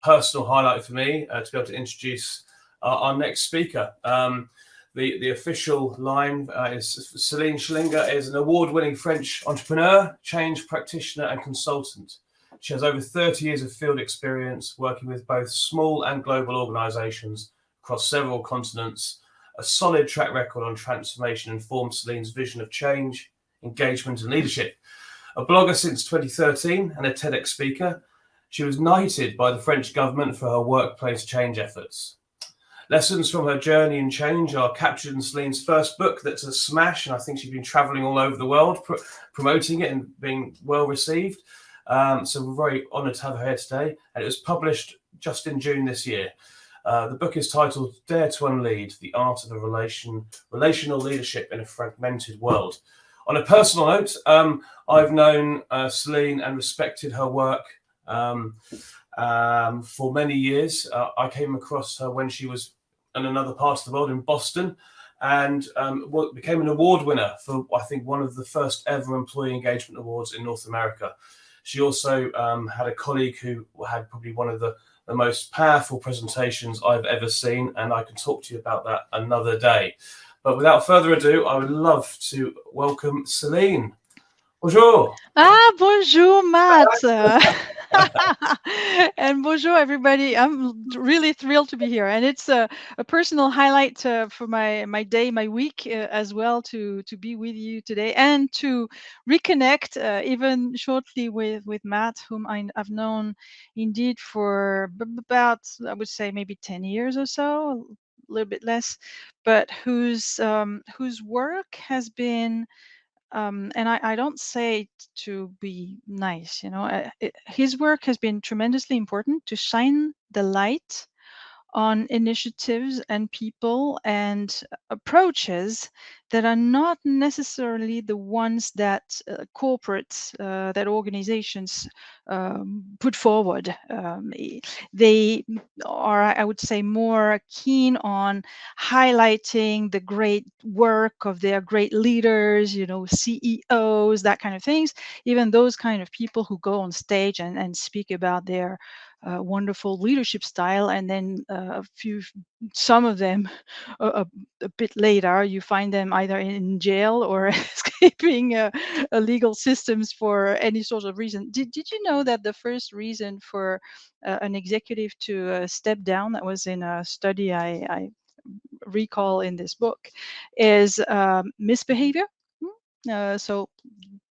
personal highlight for me to be able to introduce our next speaker. The official line is Céline Schillinger is an award-winning French entrepreneur, change practitioner, and consultant. She has over 30 years of field experience working with both small and global organizations across several continents. A solid track record on transformation informed Céline's vision of change, engagement, and leadership. A blogger since 2013 and a TEDx speaker, she was knighted by the French government for her workplace change efforts. Lessons from her journey in change are captured in Céline's first book that's a smash, and I think she's been traveling all over the world promoting it and being well received. So we're very honoured to have her here today, and it was published just in June this year. The book is titled Dare to Unlead, The Art of Relational Leadership in a Fragmented World. On a personal note, I've known Céline and respected her work for many years. I came across her when she was in another part of the world in Boston, and became an award winner for, I think, one of the first ever employee engagement awards in North America. She also had a colleague who had probably one of the most powerful presentations I've ever seen, and I can talk to you about that another day. But without further ado, I would love to welcome Céline. Bonjour. Bonjour, Matt. And bonjour, everybody. I'm really thrilled to be here. And it's a personal highlight for my day, my week as well, to be with you today and to reconnect even shortly with Matt, whom I've known indeed for about, I would say, maybe 10 years or so, a little bit less, but whose work has been and I don't say it to be nice, his work has been tremendously important to shine the light on initiatives and people and approaches that are not necessarily the ones that corporates, that organizations put forward. They are, I would say, more keen on highlighting the great work of their great leaders, CEOs, that kind of things, even those kind of people who go on stage and speak about their wonderful leadership style, and then some of them a bit later you find them either in jail or escaping legal systems for any sort of reason. Did you know that the first reason for an executive to step down, that was in a study I recall in this book, is misbehavior? So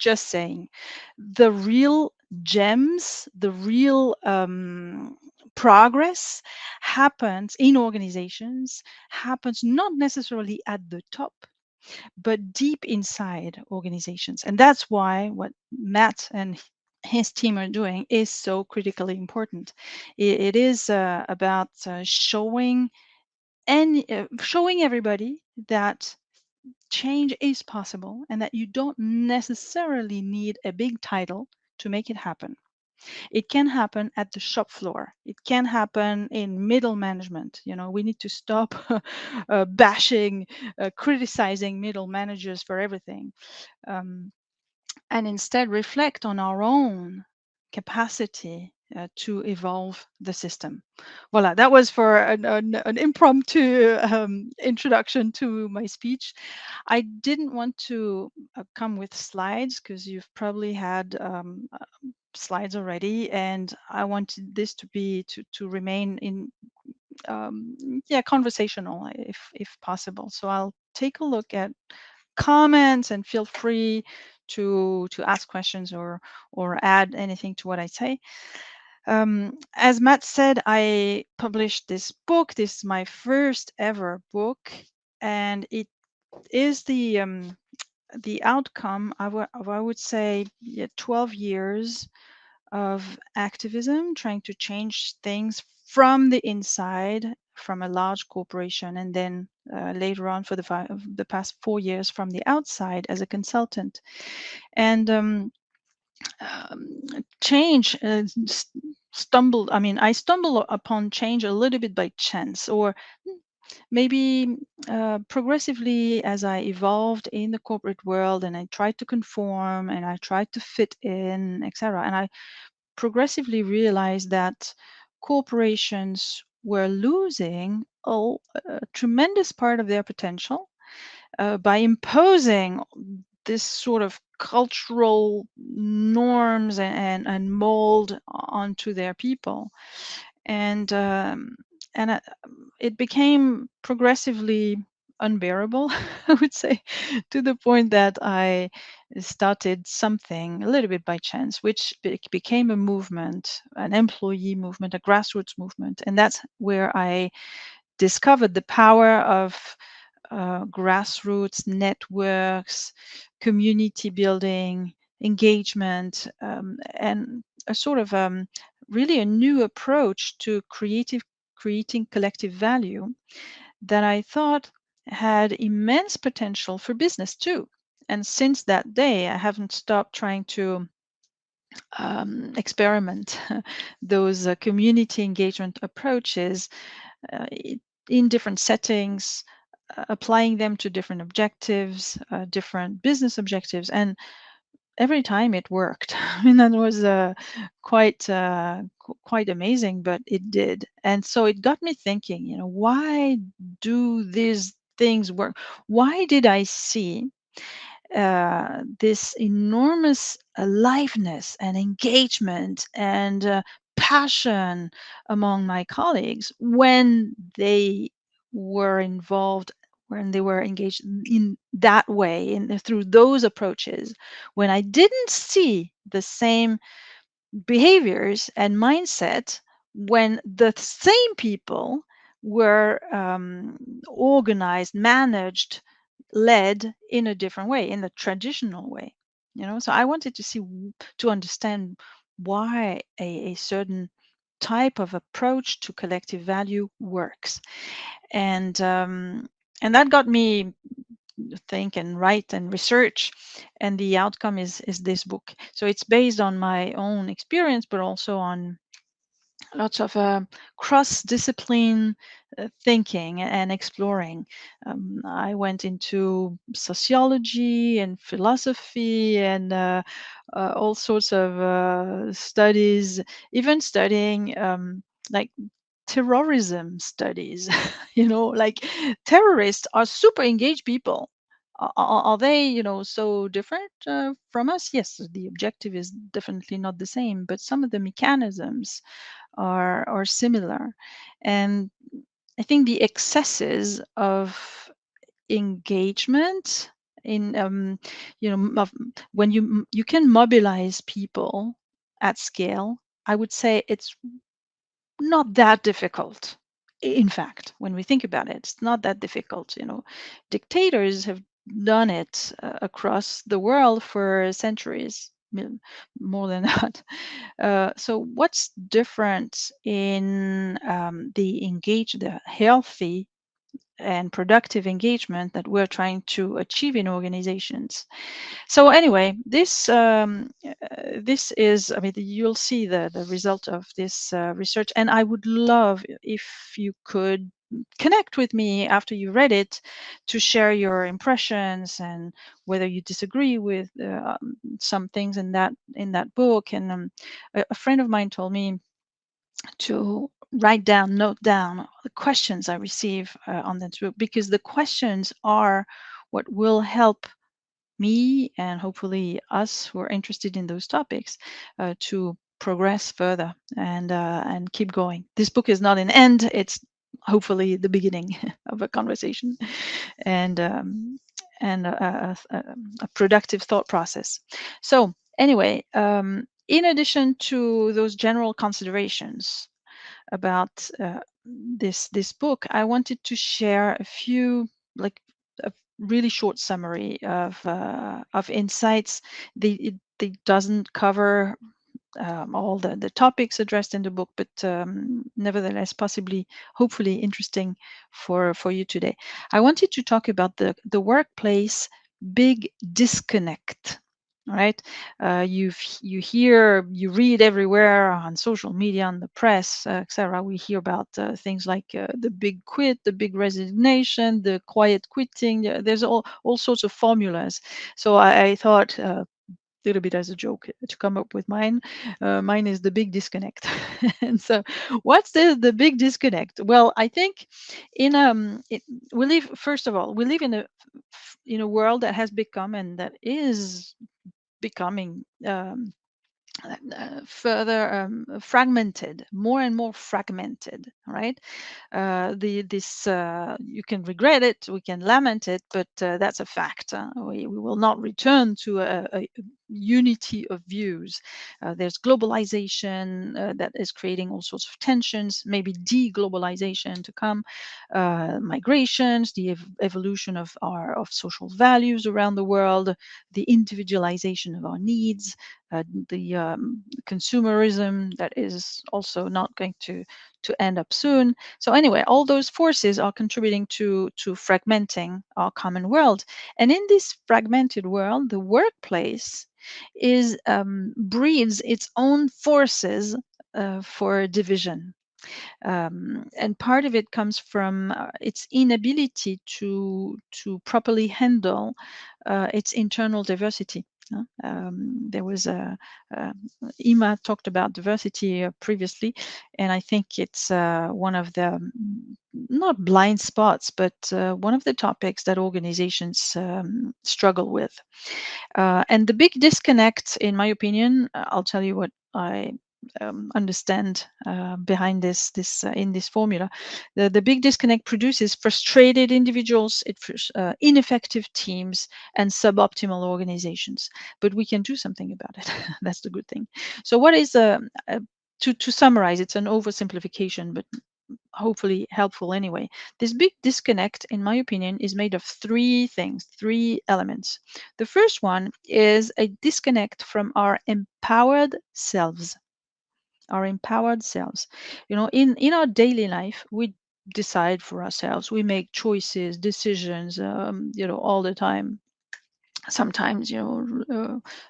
just saying, the real gems, the real progress happens in organizations, happens not necessarily at the top, but deep inside organizations. And that's why what Matt and his team are doing is so critically important. It is about showing everybody that change is possible and that you don't necessarily need a big title to make it happen. It can happen at the shop floor. It can happen in middle management. We need to stop bashing, criticizing middle managers for everything, and instead reflect on our own capacity to evolve the system. Voila, that was for an impromptu introduction to my speech. I didn't want to come with slides because you've probably had slides already, and I wanted this to be to remain in conversational if possible. So I'll take a look at comments and feel free to ask questions or add anything to what I say. As Matt said, I published this book. This is my first ever book, and it is the outcome of, I would say, 12 years of activism, trying to change things from the inside, from a large corporation, and then later on for the past 4 years from the outside as a consultant. And change I stumbled upon change a little bit by chance, or maybe progressively as I evolved in the corporate world and I tried to conform and I tried to fit in, etc. And I progressively realized that corporations were losing a tremendous part of their potential by imposing this sort of cultural norms and mold onto their people. And it became progressively unbearable, I would say, to the point that I started something a little bit by chance, which became a movement, an employee movement, a grassroots movement. And that's where I discovered the power of grassroots networks, community building, engagement, and a sort of really a new approach to creating collective value that I thought had immense potential for business too. And since that day, I haven't stopped trying to experiment those community engagement approaches in different settings, applying them to different objectives, different business objectives, and every time it worked. I mean, that was quite amazing, but it did. And so it got me thinking, why do these things work? Why did I see this enormous aliveness and engagement and passion among my colleagues when they were involved, when they were engaged in that way, through those approaches, when I didn't see the same behaviors and mindset when the same people were organized, managed, led in a different way, in the traditional way. So I wanted to to understand why a certain type of approach to collective value works, and that got me think and write and research, and the outcome is this book. So it's based on my own experience, but also on lots of cross-discipline thinking and exploring. I went into sociology and philosophy and all sorts of studies, even studying like terrorism studies. Like terrorists are super engaged people. Are they, so different from us? Yes, the objective is definitely not the same, but some of the mechanisms are similar. And I think the excesses of engagement in when you can mobilize people at scale, I would say it's not that difficult. In fact, when we think about it, it's not that difficult. Dictators have done it across the world for centuries, more than that. So what's different in the healthy and productive engagement that we're trying to achieve in organizations? So anyway, this is, I mean, you'll see the result of this research, and I would love if you could connect with me after you read it to share your impressions and whether you disagree with some things in that book. And a friend of mine told me to note down the questions I receive on this book, because the questions are what will help me and hopefully us who are interested in those topics to progress further and keep going. This book is not an end; it's hopefully the beginning of a conversation and a productive thought process. So anyway, in addition to those general considerations about this book, I wanted to share a few, like a really short summary of insights. They doesn't cover all the topics addressed in the book, but nevertheless, possibly, hopefully, interesting for you today. I wanted to talk about the workplace big disconnect. All right, you read everywhere on social media, on the press, etc. We hear about things like the big quit, the big resignation, the quiet quitting. There's all sorts of formulas. So I thought little bit as a joke to come up with mine. Mine is the big disconnect. And so, what's the big disconnect? Well, I think we live. First of all, we live in a world that has become and that is becoming. Further fragmented, more and more fragmented, right? You can regret it, we can lament it, but that's a fact. We will not return to a unity of views. There's globalization that is creating all sorts of tensions, maybe deglobalization to come, migrations, the evolution of social values around the world, the individualization of our needs, the consumerism that is also not going to end up soon. So anyway, all those forces are contributing to fragmenting our common world. And in this fragmented world, the workplace breeds its own forces for division. And part of it comes from its inability to properly handle its internal diversity. There was Ima talked about diversity previously, and I think it's one of the not blind spots, but one of the topics that organizations struggle with. And the big disconnect, in my opinion, I'll tell you what I understand behind this in this formula. The big disconnect produces frustrated individuals, ineffective teams, and suboptimal organizations. But we can do something about it. That's the good thing. So what is to summarize, it's an oversimplification, but hopefully helpful anyway. This big disconnect, in my opinion, is made of three things, three elements. The first one is a disconnect from our empowered selves. Our empowered selves. In our daily life, we decide for ourselves. We make choices, decisions, all the time. Sometimes,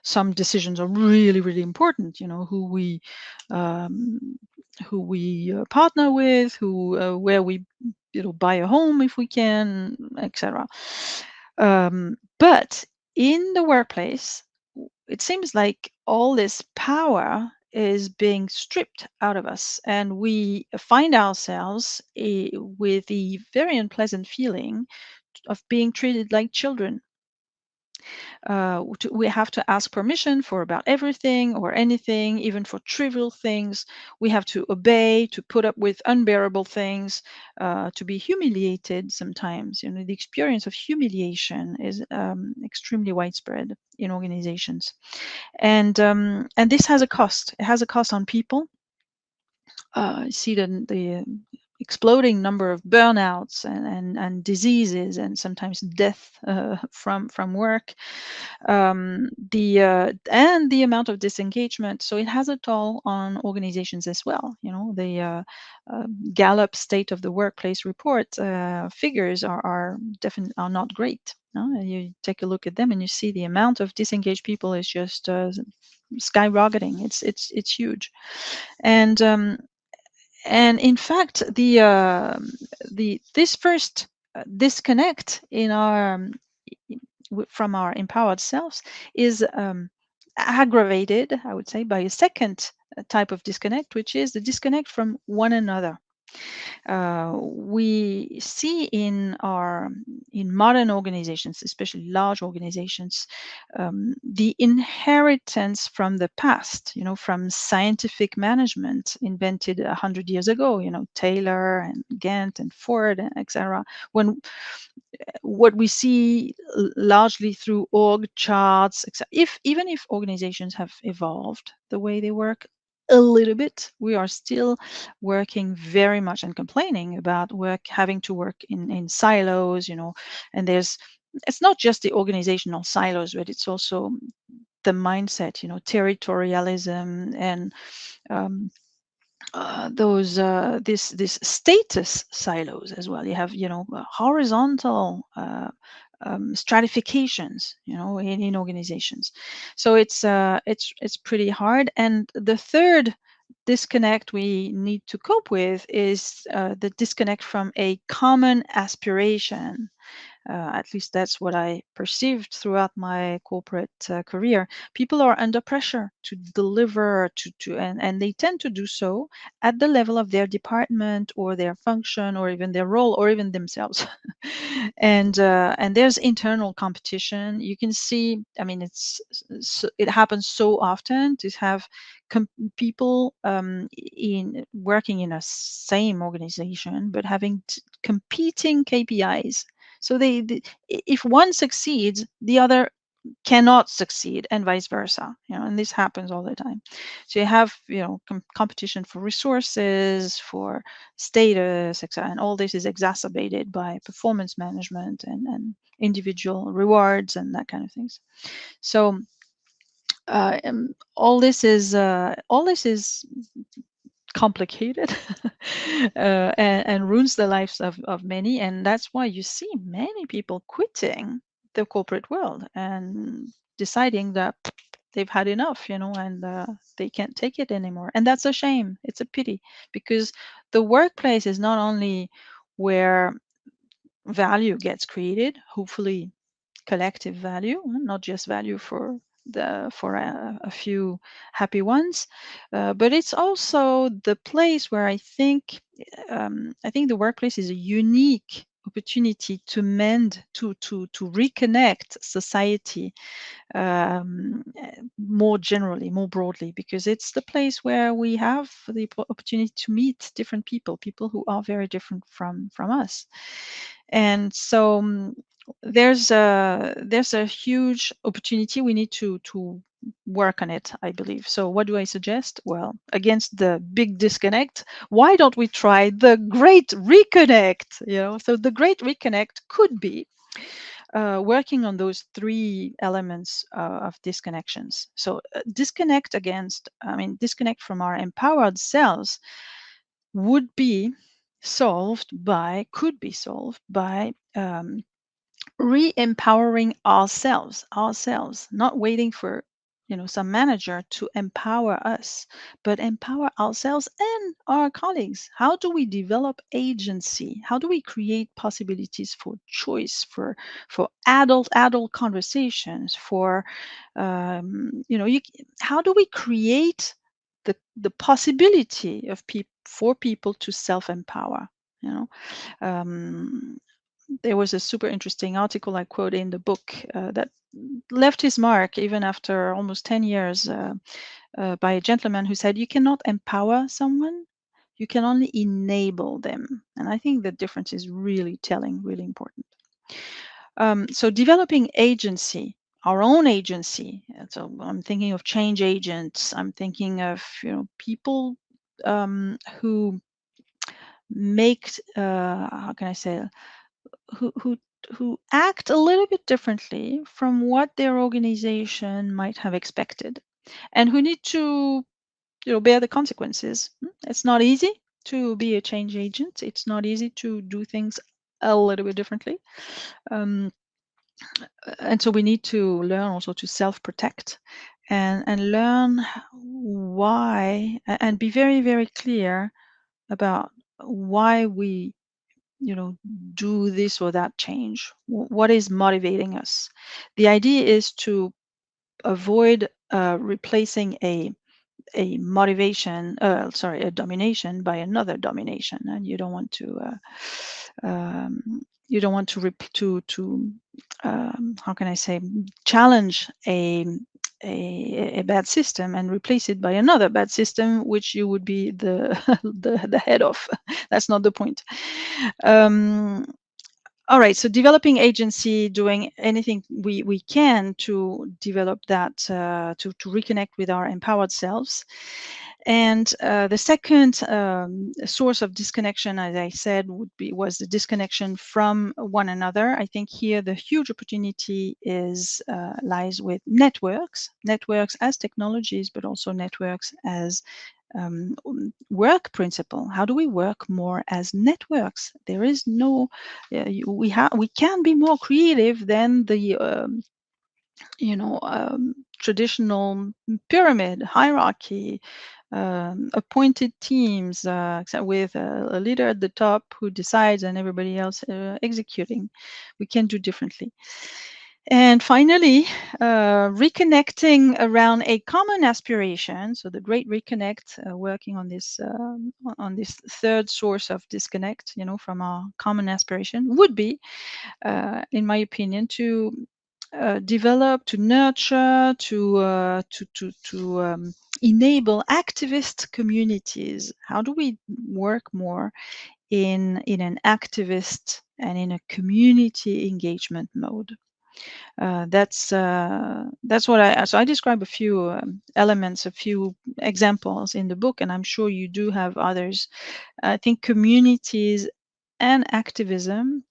some decisions are really, really important. Um, who we partner with, where we, buy a home if we can, etc. But in the workplace, it seems like all this power is being stripped out of us, and we find ourselves with the very unpleasant feeling of being treated like children. We have to ask permission for about everything or anything, even for trivial things. We have to obey, to put up with unbearable things, to be humiliated sometimes. The experience of humiliation is extremely widespread in organizations. And this has a cost. It has a cost on people. You see the exploding number of burnouts and diseases and sometimes death from work, and the amount of disengagement. So it has a toll on organizations as well. The Gallup State of the Workplace report figures are definitely not great. You take a look at them and you see the amount of disengaged people is just skyrocketing. It's huge, and in fact, this first disconnect in our from our empowered selves is aggravated, I would say, by a second type of disconnect, which is the disconnect from one another. We see in modern organizations, especially large organizations, the inheritance from the past, from scientific management invented 100 years ago, Taylor and Gantt and Ford, etc. When what we see largely through org charts, even if organizations have evolved the way they work a little bit, we are still working very much and complaining about having to work in silos, and it's not just the organizational silos, but it's also the mindset, territorialism and this status silos as well. You have horizontal stratifications, in organizations. So it's pretty hard. And the third disconnect we need to cope with is the disconnect from a common aspiration. At least that's what I perceived throughout my corporate career. People are under pressure to deliver, and they tend to do so at the level of their department or their function or even their role or even themselves. And there's internal competition. You can see, I mean, it happens so often to have people in working in a same organization but having competing KPIs. So if one succeeds, the other cannot succeed, and vice versa. And this happens all the time. So you have competition for resources, for status, etc., and all this is exacerbated by performance management and individual rewards and that kind of things. So all this is complicated and ruins the lives of many, and that's why you see many people quitting the corporate world and deciding that they've had enough, and they can't take it anymore. And that's a shame. It's a pity, because the workplace is not only where value gets created, hopefully collective value, not just value for a few happy ones, but it's also the place where I think the workplace is a unique opportunity to mend, to reconnect society, more generally, more broadly, because it's the place where we have the opportunity to meet different people who are very different from us. And so there's a huge opportunity. We need to work on it, I believe. So what do I suggest? Well, against the big disconnect, why don't we try the great reconnect? So the great reconnect could be working on those three elements of disconnections. So disconnect from our empowered selves could be solved by re-empowering ourselves, not waiting for some manager to empower us, but empower ourselves and our colleagues. How do we develop agency? How do we create possibilities for choice, for adult conversations, for how do we create the possibility of for people to self-empower? you know um, there was a super interesting article I quote in the book that left his mark even after almost 10 years, by a gentleman who said, you cannot empower someone, you can only enable them. And I think the difference is really telling, really important. So developing agency, our own agency. So I'm thinking of change agents. I'm thinking of people who make how can I say, who act a little bit differently from what their organization might have expected, and who need to bear the consequences. It's not easy to be a change agent. It's not easy to do things a little bit differently. And so we need to learn also to self-protect and learn why, and be very, very clear about why we do this or that change. What is motivating us? The idea is to avoid replacing a domination by another domination, and you don't want to how can I say, challenge a bad system and replace it by another bad system, which you would be the the head of. That's not the point. All right, so developing agency, doing anything we can to develop that, to reconnect with our empowered selves. And the second source of disconnection, as I said, was the disconnection from one another. I think here the huge opportunity lies with networks as technologies, but also networks as work principle. How do we work more as networks? There is no we can be more creative than traditional pyramid hierarchy, appointed teams with a leader at the top who decides and everybody else executing. We can do differently. And finally, reconnecting around a common aspiration. So the Great Reconnect, working on this third source of disconnect, from our common aspiration, would be, in my opinion, to develop, to nurture, to enable activist communities. How do we work more in an activist and in a community engagement mode? That's what I describe a few elements, a few examples in the book, and I'm sure you do have others. I think communities and activism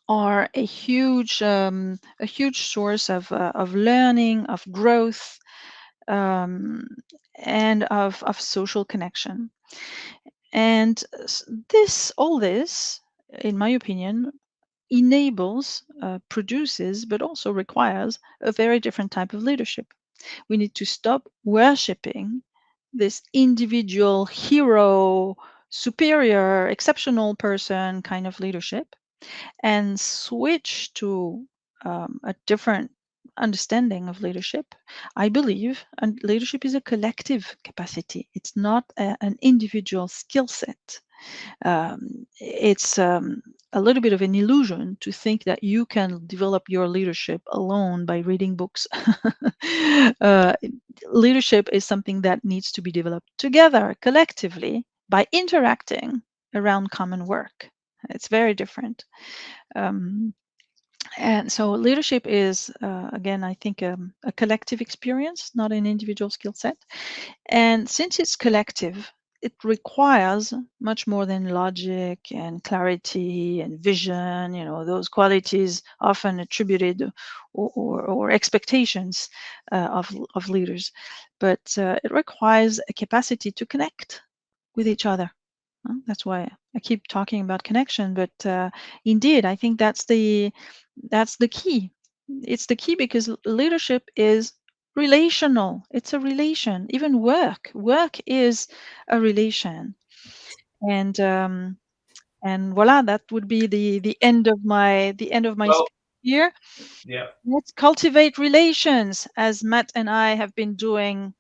are a huge source of learning, of growth, and of social connection. And all this, in my opinion, enables, produces, but also requires a very different type of leadership. We need to stop worshipping this individual hero, superior, exceptional person kind of leadership, and switch to a different understanding of leadership. I believe and leadership is a collective capacity. It's not an individual skill set. It's a little bit of an illusion to think that you can develop your leadership alone by reading books. uh, Leadership is something that needs to be developed together, collectively, by interacting around common work. It's very different. And so leadership is, again, I think, a collective experience, not an individual skill set. And since it's collective, it requires much more than logic and clarity and vision, those qualities often attributed or expectations of leaders. But it requires a capacity to connect with each other. That's why I keep talking about connection. But indeed, I think that's the key. It's the key because leadership is relational. It's a relation. Even work is a relation. And voila, that would be the end of my Well, speech here. yeah. Let's cultivate relations, as Matt and I have been doing,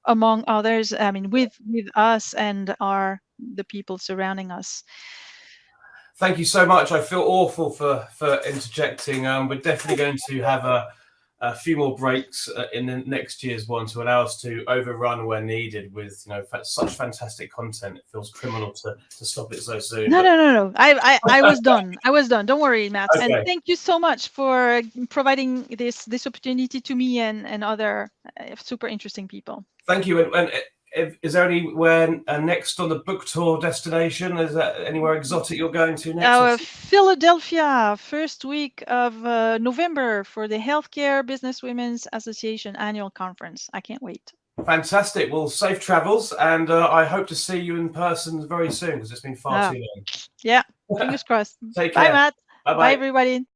among others. I mean, with us and the people surrounding us. Thank you so much. I feel awful for interjecting. We're definitely going to have a few more breaks in the next year's one to allow us to overrun where needed with such fantastic content. It feels criminal to stop it so soon. No. I was done. I was done. Don't worry, Matt. Okay. And thank you so much for providing this opportunity to me and other super interesting people. Thank you. And is there anywhere next on the book tour destination? Is there anywhere exotic you're going to next? Philadelphia, first week of November for the Healthcare Business Women's Association annual conference. I can't wait. Fantastic. Well, safe travels, and I hope to see you in person very soon because it's been far too long. Yeah, fingers crossed. Take care. Bye, Matt. Bye-bye. Bye, everybody.